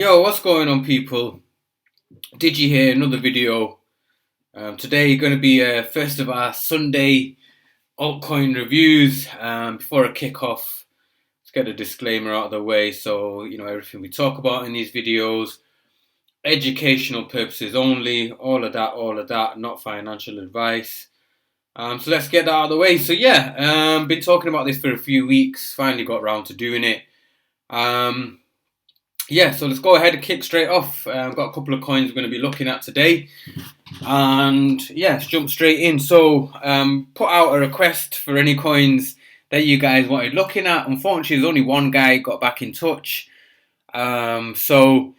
Yo, what's going on, people? Did you hear another video? Today going to be first of our Sunday altcoin reviews. Before I kick off, let's get a disclaimer out of the way. So everything we talk about in these videos, educational purposes only. All of that, not financial advice. So let's get that out of the way. So yeah, been talking about this for a few weeks. Finally got around to doing it. Yeah, so let's go ahead and kick straight off. I've got a couple of coins we're going to be looking at today. And yeah, let's jump straight in. So put out a request for any coins that you guys wanted looking at. Unfortunately, there's only one guy got back in touch. So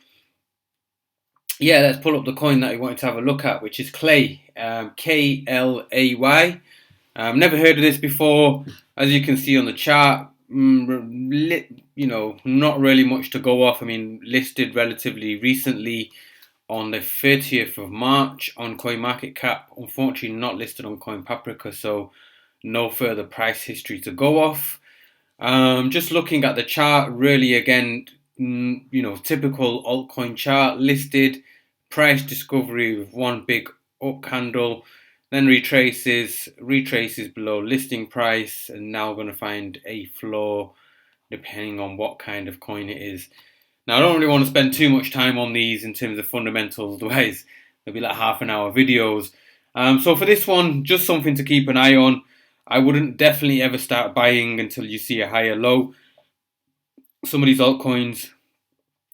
yeah, let's pull up the coin that he wanted to have a look at, which is KLAY, KLAY. Never heard of this before. As you can see on the chart, not really much to go off. I mean, listed relatively recently on the 30th of March on CoinMarketCap. Unfortunately, not listed on CoinPocket, so no further price history to go off. Just looking at the chart, really, again, typical altcoin chart, listed, price discovery with one big up candle, then retraces below listing price, and now going to find a floor depending on what kind of coin it is. Now, I don't really want to spend too much time on these in terms of fundamentals, otherwise they'll be like half an hour videos. So for this one, just something to keep an eye on. I wouldn't definitely ever start buying until you see a higher low. Some of these altcoins,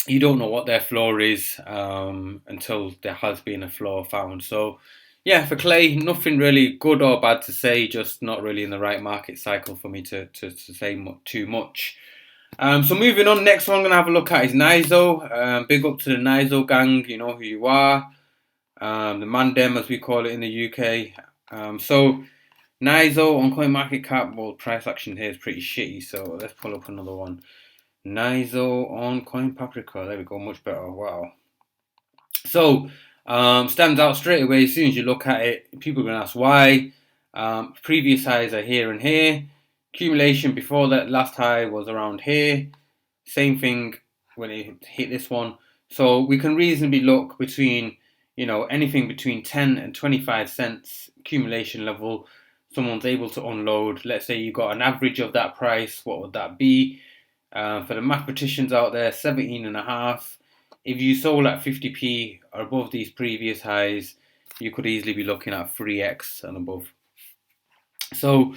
you don't know what their floor is until there has been a floor found. So yeah, for KLAY, nothing really good or bad to say, just not really in the right market cycle for me to say too much. So moving on, next one I'm going to have a look at is NYZO. Big up to the NYZO gang, you know who you are. The Mandem, as we call it in the UK. So NYZO on CoinMarketCap, well, price action here is pretty shitty, so let's pull up another one. NYZO on CoinPocket, there we go, much better, wow. So, stands out straight away as soon as you look at it. People are going to ask why. Previous highs are here and here. Accumulation before that last high was around here. Same thing when it hit this one. So we can reasonably look between, anything between 10 and 25 cents accumulation level. Someone's able to unload. Let's say you got an average of that price. What would that be? For the mathematicians out there, 17.5. If you sold at 50p or above these previous highs, you could easily be looking at 3x and above. So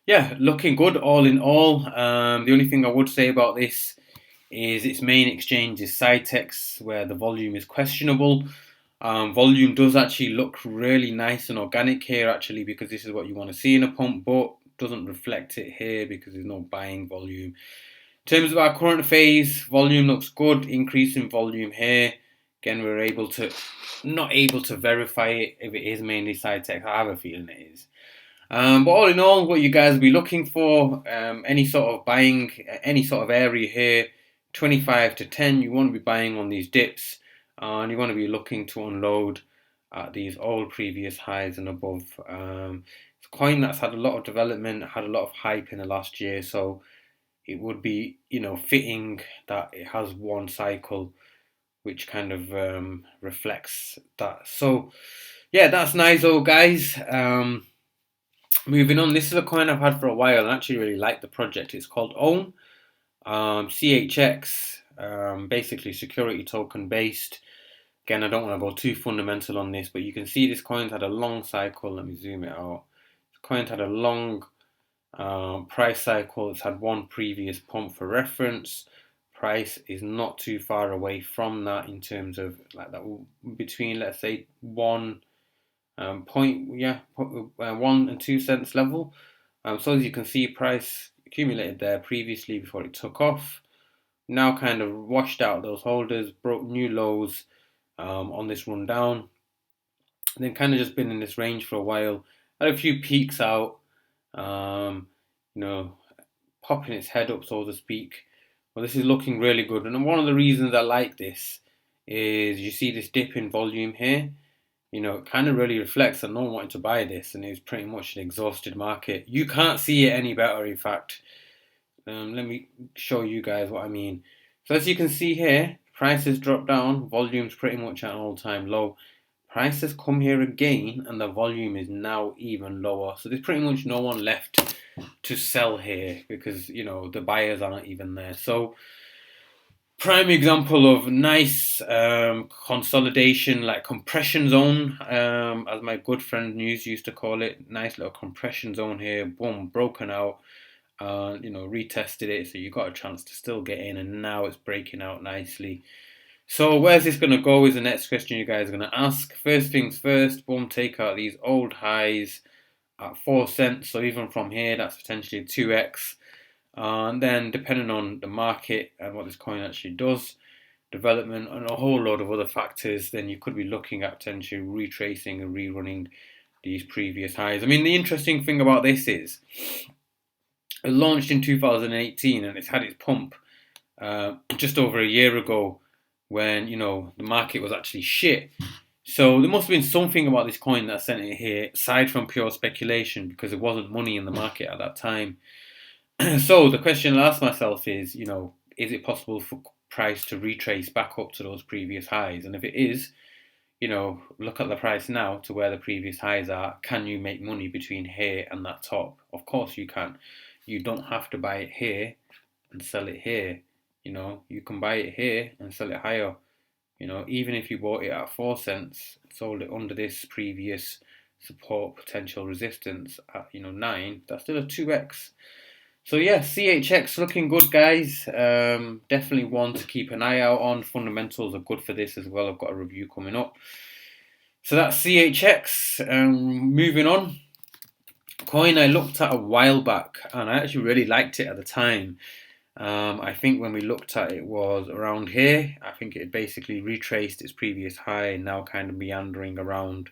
yeah, looking good all in all. The only thing I would say about this is its main exchange is Cytex, where the volume is questionable. Volume does actually look really nice and organic here, actually, because this is what you want to see in a pump, but doesn't reflect it here because there's no buying volume. In terms of our current phase, volume looks good, increase in volume here. Again, we're not able to verify it if it is mainly Cytex. I have a feeling it is. But all in all, what you guys will be looking for, any sort of buying, any sort of area here, 25 to 10, you want to be buying on these dips, and you want to be looking to unload at these old previous highs and above. It's a coin that's had a lot of development, had a lot of hype in the last year, so it would be, fitting that it has one cycle which kind of reflects that. So yeah, that's NYZO, guys. Moving on, this is a coin I've had for a while and actually really like the project. It's called Ohm CHX, basically security token based. Again, I don't want to go too fundamental on this, but you can see this coin's had a long cycle. Let me zoom it out. This coin's had a long price cycle. It's had one previous pump for reference. Price is not too far away from that in terms of like that between, let's say, 1 and 2 cents level. So as you can see, price accumulated there previously before it took off. Now kind of washed out those holders, broke new lows on this run down. And then kind of just been in this range for a while. Had a few peaks out, popping its head up, so to speak. Well, this is looking really good. And one of the reasons I like this is you see this dip in volume here. It kind of really reflects that no one wanted to buy this, and it was pretty much an exhausted market. You can't see it any better, in fact. Let me show you guys what I mean. So as you can see here, Prices drop down, volume's pretty much at an all-time low. Prices come here again, and the volume is now even lower. So there's pretty much no one left to sell here because, you know, the buyers aren't even there. So prime example of nice consolidation, like compression zone, as my good friend News used to call it. Nice little compression zone here. Boom, broken out. You know, retested it, so you got a chance to still get in, and now it's breaking out nicely. So where's this going to go is the next question you guys are going to ask. First things first, boom, take out these old highs at 4 cents. So even from here, that's potentially 2x. And then depending on the market and what this coin actually does, development and a whole load of other factors, then you could be looking at potentially retracing and rerunning these previous highs. I mean, the interesting thing about this is it launched in 2018 and it's had its pump just over a year ago when, you know, the market was actually shit. So there must have been something about this coin that sent it here, aside from pure speculation, because there wasn't money in the market at that time. So the question I'll ask myself is, you know, is it possible for price to retrace back up to those previous highs? And if it is, you know, look at the price now to where the previous highs are. Can you make money between here and that top? Of course you can. You don't have to buy it here and sell it here. You know, you can buy it here and sell it higher. You know, even if you bought it at 4 cents, sold it under this previous support potential resistance at, you know, 9, that's still a 2x. So yeah, CHX looking good, guys. Definitely one to keep an eye out on. Fundamentals are good for this as well. I've got a review coming up. So that's CHX. Moving on. Coin I looked at a while back, and I actually really liked it at the time. I think when we looked at it was around here. I think it basically retraced its previous high, now kind of meandering around.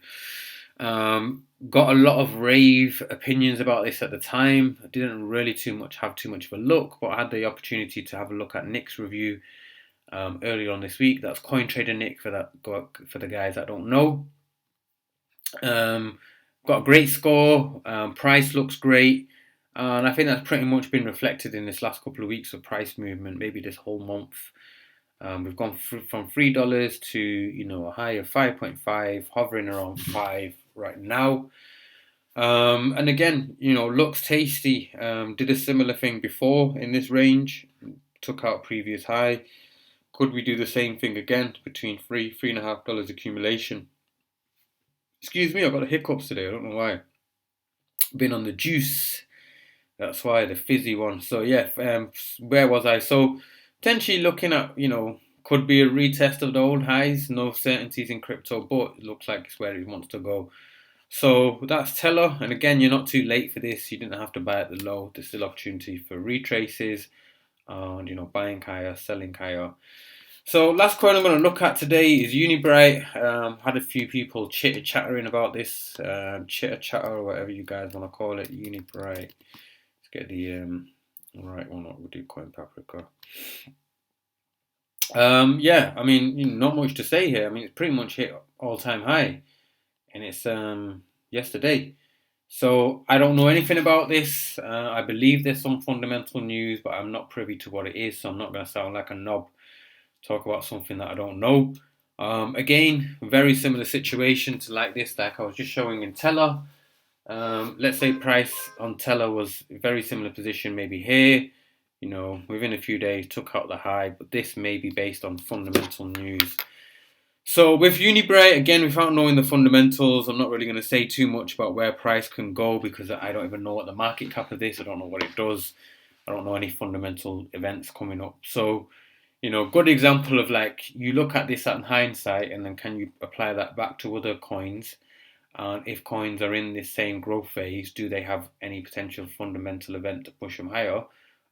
Got a lot of rave opinions about this at the time. I didn't really have too much of a look, but I had the opportunity to have a look at Nick's review earlier on this week. That's Coin Trader Nick for the guys that don't know. Got a great score. Price looks great. And I think that's pretty much been reflected in this last couple of weeks of price movement, maybe this whole month. We've gone from $3 to, you know, a high of 5.5, hovering around 5 right now. And again, you know, looks tasty. Did a similar thing before in this range, took out previous high. Could we do the same thing again between $3.5 accumulation? Excuse me, I've got the hiccups today. I don't know why. Been on the juice. That's why, the fizzy one. So yeah, where was I? So potentially looking at, you know, could be a retest of the old highs. No certainties in crypto, but it looks like it's where it wants to go. So that's TELLOR. And again, you're not too late for this. You didn't have to buy at the low. There's still opportunity for retraces and, you know, buying higher, selling higher. So last coin I'm going to look at today is UNIBRIGHT. Had a few people chitter-chattering about this. Chitter-chatter or whatever you guys want to call it. UNIBRIGHT. Let's get the right one up. We'll do CoinPocket. Yeah, I mean, you know, not much to say here. I mean, it's pretty much hit all-time high. And it's yesterday. So I don't know anything about this. I believe there's some fundamental news, but I'm not privy to what it is. So I'm not going to sound like a knob. Talk about something that I don't know. Again, very similar situation to like this, like I was just showing in TELLOR. Let's say price on TELLOR was a very similar position, maybe here. You know, within a few days took out the high, but this may be based on fundamental news. So with UNIBRIGHT, again, without knowing the fundamentals, I'm not really going to say too much about where price can go because I don't even know what the market cap of this. I don't know what it does. I don't know any fundamental events coming up. So, you know, good example of like, you look at this in hindsight and then can you apply that back to other coins? And if coins are in this same growth phase, do they have any potential fundamental event to push them higher?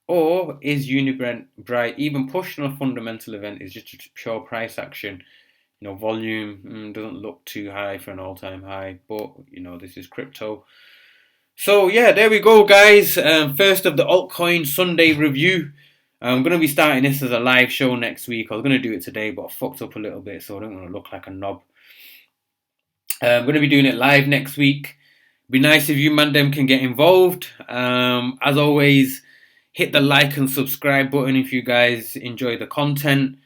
Or is UNIBRIGHT even pushing a fundamental event? Is just a pure price action? You know, volume doesn't look too high for an all-time high, but, you know, this is crypto. So, yeah, there we go, guys. First of the altcoin Sunday review. I'm going to be starting this as a live show next week. I was going to do it today, but I fucked up a little bit, so I don't want to look like a knob. I'm going to be doing it live next week. It'd be nice if you mandem can get involved. As always, hit the like and subscribe button if you guys enjoy the content.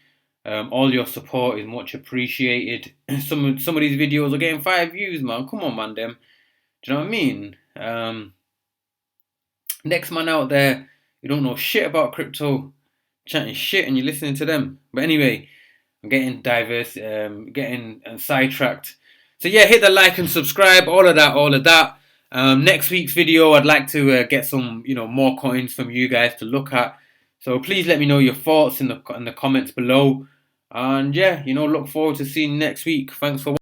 All your support is much appreciated. Some of these videos are getting 5 views, man. Come on, man, them. Do you know what I mean? Next man out there, you don't know shit about crypto, chatting shit, and you're listening to them. But anyway, I'm getting diverse, getting sidetracked. So yeah, hit the like and subscribe, all of that. Next week's video, I'd like to get some, more coins from you guys to look at. So please let me know your thoughts in the comments below. And yeah, look forward to seeing you next week. Thanks for watching.